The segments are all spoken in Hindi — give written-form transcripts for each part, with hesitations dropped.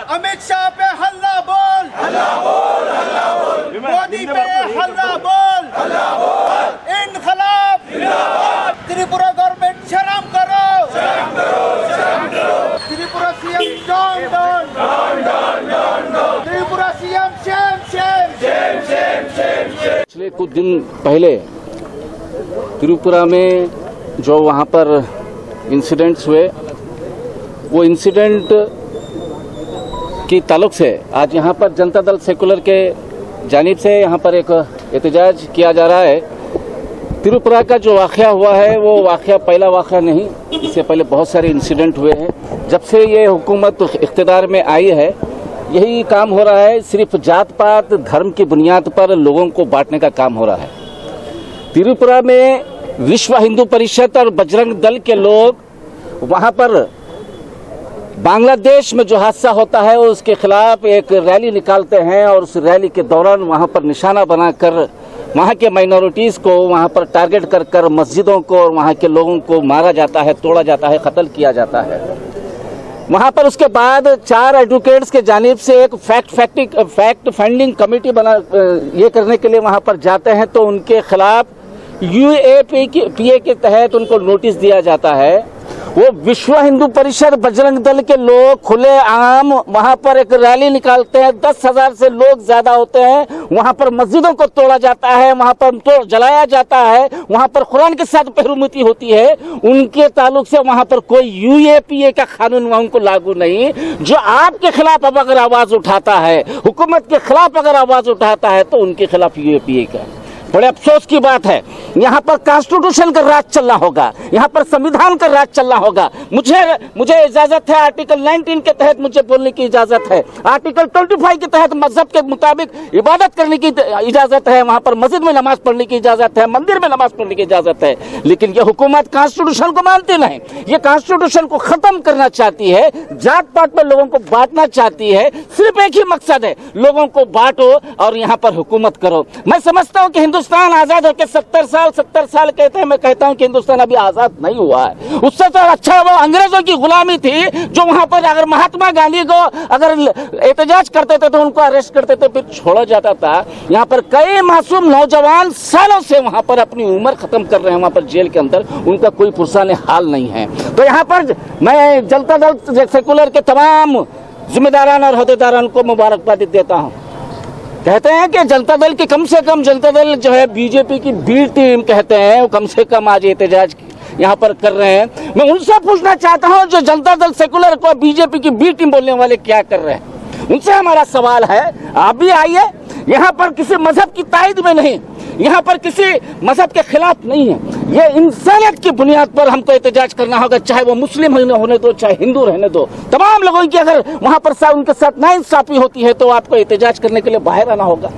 अमित शाह पे हल्ला बोल, मोदी पे हल्ला बोल, इनकलाब, त्रिपुरा गवर्नमेंट शर्म करो, Tripura CM down, Tripura CM shame. पिछले कुछ दिन पहले त्रिपुरा में जो वहाँ पर इंसिडेंट्स हुए, वो इंसिडेंट की ताल्लुक से आज यहाँ पर जनता दल सेकुलर के जानिब से यहाँ पर एक एहतजाज किया जा रहा है। त्रिपुरा का जो वाक़या हुआ है वो वाक़या पहला वाक़या नहीं, इससे पहले बहुत सारे इंसिडेंट हुए हैं। जब से ये हुकूमत इख्तिदार में आई है यही काम हो रहा है, सिर्फ जात पात धर्म की बुनियाद पर लोगों को बांटने का काम हो रहा है। त्रिपुरा में विश्व हिंदू परिषद और बजरंग दल के लोग वहाँ पर बांग्लादेश में जो हादसा होता है उसके खिलाफ एक रैली निकालते हैं और उस रैली के दौरान वहाँ पर निशाना बनाकर वहाँ के माइनॉरिटीज़ को वहाँ पर टारगेट कर मस्जिदों को और वहाँ के लोगों को मारा जाता है, तोड़ा जाता है, कत्ल किया जाता है। वहाँ पर उसके बाद 4 एडवोकेट्स के जानिब से एक फैक्ट फाइंडिंग कमेटी बना ये करने के लिए वहाँ पर जाते हैं, तो उनके खिलाफ UAPA के तहत उनको नोटिस दिया जाता है। वो विश्व हिंदू परिषद बजरंग दल के लोग खुले आम वहां पर एक रैली निकालते हैं, 10,000 से लोग ज्यादा होते हैं। वहां पर मस्जिदों को तोड़ा जाता है, वहां पर जलाया जाता है, वहां पर कुरान के साथ बेहरुमती होती है। उनके ताल्लुक से वहां पर कोई UAPA का कानून वहां को लागू नहीं। जो आपके खिलाफ अब अगर आवाज उठाता है, हुकूमत के खिलाफ अगर आवाज उठाता है, तो उनके खिलाफ UAPA का बड़े अफसोस की बात है। यहाँ पर कॉन्स्टिट्यूशन का राज चलना होगा, यहाँ पर संविधान का राज चलना होगा। मुझे इजाजत है, आर्टिकल 19 के तहत मुझे बोलने की इजाजत है, आर्टिकल 25 के तहत मजहब के मुताबिक इबादत करने की इजाजत है, वहाँ पर मस्जिद में नमाज पढ़ने की इजाजत है, मंदिर में नमाज पढ़ने की इजाजत है। लेकिन ये हुकूमत कॉन्स्टिट्यूशन को मानती नहीं, ये कॉन्स्टिट्यूशन को खत्म करना चाहती है, जात पात में लोगों को बांटना चाहती है। सिर्फ एक ही मकसद है, लोगों को बांटो और यहाँ पर हुकूमत करो। मैं समझता हूँ कि हिंदुस्तान आजाद होकर 70 साल कहते हैं, मैं कहता हूं कि हिंदुस्तान अभी आजाद नहीं हुआ है। उससे तो अच्छा वो अंग्रेजों की गुलामी थी, जो वहां पर अगर महात्मा गांधी को अगर एहतजाज करते थे तो उनको अरेस्ट करते थे, फिर छोड़ा जाता था। यहाँ पर कई मासूम नौजवान सालों से वहां पर अपनी उम्र खत्म कर रहे हैं, वहां पर जेल के अंदर, उनका कोई पुरसाने हाल नहीं है। तो यहाँ पर मैं जनता दल सेकुलर के तमाम जिम्मेदारान और अहदेदारान को मुबारकबाद देता हूँ। कहते हैं कि जनता दल की कम से कम जनता दल जो है बीजेपी की बी टीम कहते हैं, वो कम से कम आज एहतजाज यहाँ पर कर रहे हैं। मैं उनसे पूछना चाहता हूँ जो जनता दल सेकुलर को बीजेपी की बी टीम बोलने वाले क्या कर रहे हैं, उनसे हमारा सवाल है, आप भी आइए। यहाँ पर किसी मजहब की तायद में नहीं, यहाँ पर किसी मजहब के खिलाफ नहीं है, ये इंसानियत की बुनियाद पर हमको एहतजाज करना होगा, चाहे वो मुस्लिम होने दो, चाहे हिंदू रहने दो। तमाम लोगों की अगर वहाँ पर उनके साथ नाइंसाफी होती है तो आपको एहतजाज करने के लिए बाहर आना होगा।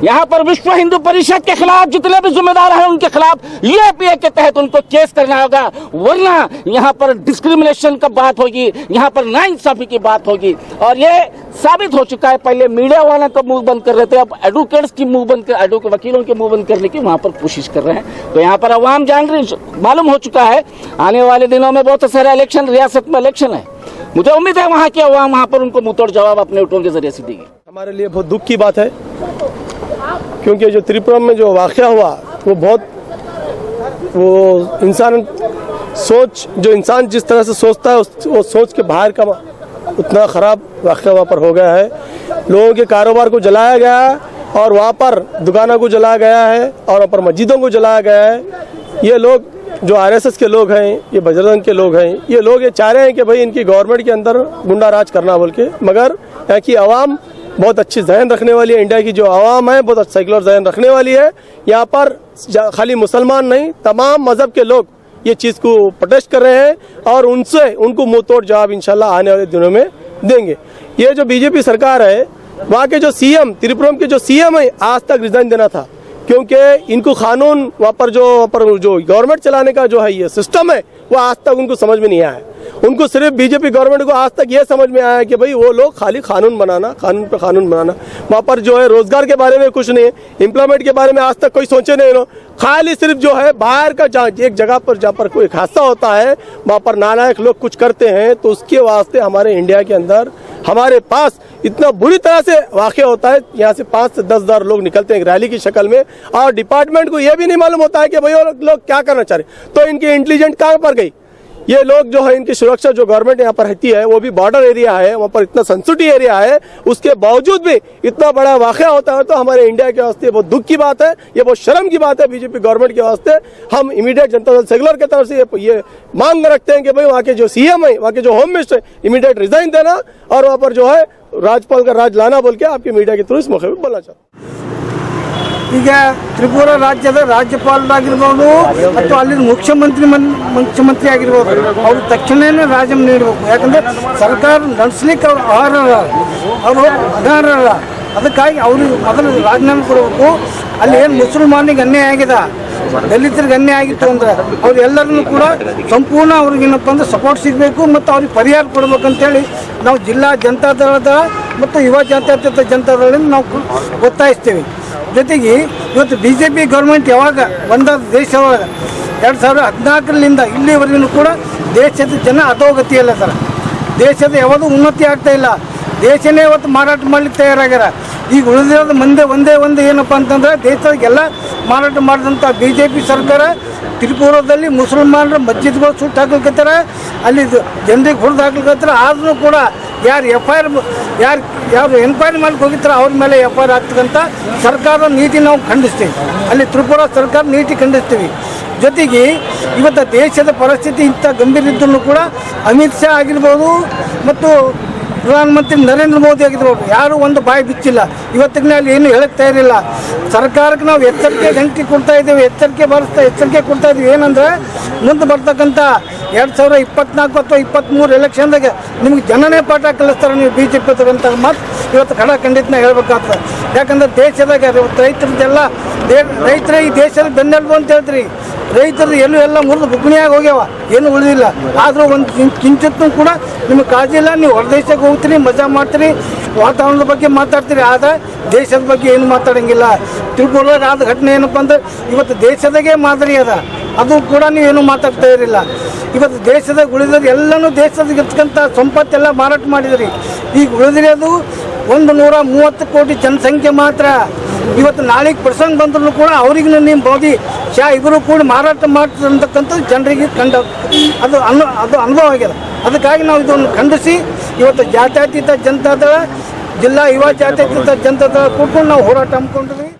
यहाँ पर विश्व हिंदू परिषद के खिलाफ जितने भी जिम्मेदार हैं उनके खिलाफ UAPA के तहत उनको केस करना होगा, वरना यहाँ पर डिस्क्रिमिनेशन का बात होगी, यहाँ पर नाइंसाफी की बात होगी। और ये साबित हो चुका है, पहले मीडिया वाले को मुंह बंद कर रहे थे, अब एडवोकेट्स की मुंह बंद कर, वकीलों के मुंह बंद करने की वहाँ पर कोशिश कर रहे हैं। तो यहाँ पर अवाम जान रही, मालूम हो चुका है आने वाले दिनों में बहुत सारे इलेक्शन, रियासत में इलेक्शन है। मुझे उम्मीद है वहाँ के अवाम वहाँ पर उनको मुंहतोड़ जवाब अपने वोटों के जरिए से देगी। हमारे लिए बहुत दुख की बात है, क्योंकि जो त्रिपुरा में जो वाक़या हुआ वो इंसान सोच, जो इंसान जिस तरह से सोचता है वो सोच के बाहर का उतना ख़राब वाक़या वहाँ पर हो गया है। लोगों के कारोबार को जलाया गया है और वहाँ पर दुकानों को जलाया गया है और वहाँ पर मस्जिदों को जलाया गया है। ये लोग जो RSS के लोग हैं, ये बजरंग के लोग हैं, ये लोग ये चाह रहे हैं कि भाई इनकी गवर्नमेंट के अंदर गुंडा राज करना बोल के, मगर यहाँ की आवाम बहुत अच्छी जहन रखने वाली है। इंडिया की जो आवाम है बहुत सेकुलर जहन रखने वाली है। यहाँ पर खाली मुसलमान नहीं, तमाम मजहब के लोग ये चीज़ को प्रोटेस्ट कर रहे हैं और उनको मुंह तोड़ जवाब इंशाल्लाह आने वाले दिनों में देंगे। ये जो बीजेपी सरकार है, वहाँ के जो CM, त्रिपुरा के जो CM है, आज तक रिजाइन देना था, क्योंकि इनको कानून वहाँ पर जो गवर्नमेंट चलाने का जो है ये सिस्टम है, वो आज तक उनको समझ में नहीं आया है। उनको सिर्फ बीजेपी गवर्नमेंट को आज तक ये समझ में आया कि भाई वो लोग खाली कानून बनाना, कानून पे कानून बनाना। वहाँ पर जो है रोजगार के बारे में कुछ नहीं है, एम्प्लॉयमेंट के बारे में आज तक कोई सोचे नहीं लोग। खाली सिर्फ जो है बाहर का एक जगह पर जहाँ पर कोई हादसा होता है वहाँ पर नालायक लोग कुछ करते हैं, तो उसके वास्ते हमारे इंडिया के अंदर हमारे पास इतना बुरी तरह से वाक़या होता है। यहाँ से 5 से 10 हज़ार लोग निकलते हैं एक रैली की शक्ल में, और डिपार्टमेंट को ये भी नहीं मालूम होता है कि भाई वो लोग क्या करना चाह रहे। तो इनकी इंटेलिजेंट कहाँ पर गई? ये लोग जो है, इनकी सुरक्षा जो गवर्नमेंट यहाँ पर रहती है वो भी बॉर्डर एरिया है, वहाँ पर इतना सेंसिटिव एरिया है, उसके बावजूद भी इतना बड़ा वाक़या होता है। तो हमारे इंडिया के वास्ते बहुत दुख की बात है, ये बहुत शर्म की बात है बीजेपी गवर्नमेंट के वास्ते। हम इमीडिएट जनता दल सेक्युलर की तरफ से ये मांग रखते हैं कि भाई वहाँ के जो सीएम है, वहाँ के जो होम मिनिस्टर है, इमीडिएट रिजाइन देना और वहाँ पर जो है राज्यपाल का राज लाना बोल के आपके मीडिया के थ्रू इस मौके पर बोलना चाहता हूँ। ಈಗ ತ್ರಿಪುರ ರಾಜ್ಯದ ರಾಜ್ಯಪಾಲರಾಗಿರ್ಬೋದು ಅಥವಾ ಅಲ್ಲಿ ಮುಖ್ಯಮಂತ್ರಿ ಆಗಿರ್ಬೋದು ಅವರು ತಕ್ಷಣವೇ ರಾಜೀನಾಮೆ ನೀಡಬೇಕು. ಯಾಕಂದರೆ ಸರ್ಕಾರ ನಡೆಸಲಿಕ್ಕೆ ಅವರು ಅನರ್ಹರಲ್ಲ. ಅದಕ್ಕಾಗಿ ಅವರು ಮೊದಲು ರಾಜೀನಾಮೆ ಕೊಡಬೇಕು. ಅಲ್ಲಿ ಏನು ಮುಸಲ್ಮಾನಿಗೆ ಅನ್ಯಾಯ ಆಗಿದೆ, ದಲಿತರಿಗೆ ಅನ್ಯಾಯ ಆಗಿತ್ತು ಅಂದರೆ ಅವರೆಲ್ಲರನ್ನು ಕೂಡ ಸಂಪೂರ್ಣ ಅವ್ರಿಗೇನಪ್ಪ ಅಂದ್ರೆ ಸಪೋರ್ಟ್ ಸಿಗಬೇಕು ಮತ್ತು ಅವ್ರಿಗೆ ಪರಿಹಾರ ಕೊಡಬೇಕಂತೇಳಿ ನಾವು ಜಿಲ್ಲಾ ಜನತಾದಳದ ಮತ್ತು ಯುವ ಜಾತ್ಯತೀತ ಜನತಾದಳದಿಂದ ನಾವು ಒತ್ತಾಯಿಸ್ತೀವಿ. ಜೊತೆಗೆ ಇವತ್ತು BJP ಗೌರ್ಮೆಂಟ್ ಯಾವಾಗ ಬಂದ ದೇಶ ಒಳಗೆ 2014ರಿಂದ ಇಲ್ಲಿವರೆಗೂ ಕೂಡ ದೇಶದ ಜನ ಅಧೋಗತಿಯಲ್ಲಿದ್ದಾರೆ. ದೇಶದ ಯಾವುದೂ ಉನ್ನತಿ ಆಗ್ತಾ ಇಲ್ಲ. ದೇಶನೇ ಇವತ್ತು ಮಾರಾಟ ಮಾಡ್ಲಿಕ್ಕೆ ತಯಾರಾಗ್ಯಾರ. ಈಗ ಉಳಿದಿರೋದು ಒಂದೇ ಏನಪ್ಪ ಅಂತಂದ್ರೆ ದೇಶದಾಗೆಲ್ಲ ಮಾರಾಟ ಮಾಡಿದಂಥ BJP ಸರ್ಕಾರ ತ್ರಿಪುರದಲ್ಲಿ ಮುಸಲ್ಮಾನರ ಮಸ್ಜಿದ್ಗಳು ಸುಟ್ಟು ಹಾಕ್ಲಿಕ್ಕತ್ತಾರ, ಅಲ್ಲಿ ಜನರಿಗೆ ಹೊಡೆದು ಹಾಕ್ಲಿಕ್ಕತ್ತಾರ. ಆದ್ರೂ ಕೂಡ ಯಾರು ಎನ್ಕ್ವೈರಿ ಮಾಡ್ಲಿಕ್ಕೆ ಹೋಗಿರ್ತಾರೆ ಅವ್ರ ಮೇಲೆ FIR ಆಗ್ತಕ್ಕಂಥ ಸರ್ಕಾರದ ನೀತಿ ನಾವು ಖಂಡಿಸ್ತೀವಿ. ಅಲ್ಲಿ ತ್ರಿಪುರ ಸರ್ಕಾರ ನೀತಿ ಖಂಡಿಸ್ತೀವಿ. ಜೊತೆಗೆ ಇವತ್ತು ದೇಶದ ಪರಿಸ್ಥಿತಿ ಇಂಥ ಗಂಭೀರ ಇದ್ದರೂ ಕೂಡ ಅಮಿತ್ ಶಾ ಆಗಿರ್ಬೋದು ಮತ್ತು ಪ್ರಧಾನಮಂತ್ರಿ ನರೇಂದ್ರ ಮೋದಿ ಆಗಿರ್ಬೋದು ಯಾರೂ ಒಂದು ಬಾಯಿ ಬಿಚ್ಚಿಲ್ಲ. ಇವತ್ತಿಗೆ ಅಲ್ಲಿ ಏನು ಹೇಳಕ್ಕೆ ತಯಾರಿಲ್ಲ. ಸರ್ಕಾರಕ್ಕೆ ನಾವು ಎಚ್ಚರಿಕೆ ಗಂಟೆ ಕೊಡ್ತಾ ಇದ್ದೇವೆ, ಎಚ್ಚರಿಕೆ ಕೊಡ್ತಾ ಇದ್ದೀವಿ. ಏನಂದರೆ ಮುಂದೆ ಬರ್ತಕ್ಕಂಥ 2024 ಅಥವಾ 23 ಎಲೆಕ್ಷನ್ದಾಗ ನಿಮ್ಗೆ ಜನನೇ ಪಾಠ ಕಲಿಸ್ತಾರೆ ನೀವು BJP ತಗೊಂತ ಮಾತು ಇವತ್ತು ಖಂಡಿತನ ಹೇಳ್ಬೇಕಾಗ್ತದೆ. ಯಾಕಂದ್ರೆ ದೇಶದಾಗ ರೈತರದ್ದೆಲ್ಲ ರೈತರೇ ಈ ದೇಶದ ಬೆನ್ನೆಲುಬು ಅಂತ ಹೇಳ್ತೀರಿ. ರೈತರು ಎಲ್ಲ ಮುರಿದು ಬುಗ್ಣಿಯಾಗಿ ಹೋಗ್ಯಾವ, ಏನು ಉಳಿದಿಲ್ಲ. ಆದರೂ ಒಂದು ಕಿಂಚಿತ್ತೂ ಕೂಡ ನಿಮಗೆ ಕಾಳಜಿ ಇಲ್ಲ. ನೀವು ಹೊರದೇಶಕ್ಕೆ ಹೋಗ್ತೀರಿ, ಮಜಾ ಮಾಡ್ತೀರಿ, ವಾತಾವರಣದ ಬಗ್ಗೆ ಮಾತಾಡ್ತೀರಿ, ಆದರೆ ದೇಶದ ಬಗ್ಗೆ ಏನು ಮಾತಾಡೋಂಗಿಲ್ಲ. ತ್ರಿಪುರದಾಗ ಆದ ಘಟನೆ ಏನಪ್ಪ ಅಂದ್ರೆ ಇವತ್ತು ದೇಶದಾಗೆ ಮಾದರಿ ಅದ, ಅದು ಕೂಡ ನೀವೇನು ಮಾತಾಡ್ತಾ ಇರಲಿಲ್ಲ. ಇವತ್ತು ದೇಶದಾಗ ಉಳಿದ್ರೆ ಎಲ್ಲನೂ ದೇಶದ ಇರ್ತಕ್ಕಂಥ ಸಂಪತ್ತೆಲ್ಲ ಮಾರಾಟ ಮಾಡಿದ್ರಿ. ಈಗ ಉಳಿದಿರೋದು 130 ಕೋಟಿ ಜನಸಂಖ್ಯೆ ಮಾತ್ರ. ಇವತ್ತು ನಾಳೆಗೆ ಪ್ರಸಂಗ ಬಂದ್ರೂ ಕೂಡ ಅವ್ರಿಗೂ ನಿಮ್ಮ ಮೋದಿ ಶಾ ಇಬ್ಬರು ಕೂಡ ಮಾರಾಟ ಮಾಡ್ತಕ್ಕಂಥದ್ದು ಜನರಿಗೆ ಅದು ಅನುಭವ ಆಗಿದೆ. ಅದಕ್ಕಾಗಿ ನಾವು ಇದನ್ನು ಖಂಡಿಸಿ ಇವತ್ತು ಜಾತ್ಯತೀತ ಜನತಾದಳ ಜಿಲ್ಲಾ ಯುವ ಜಾತ್ಯತೀತ ಜನತಾದಳ ಕೂತ್ಕೊಂಡು ನಾವು ಹೋರಾಟ ಹಮ್ಮಿಕೊಂಡಿದ್ವಿ.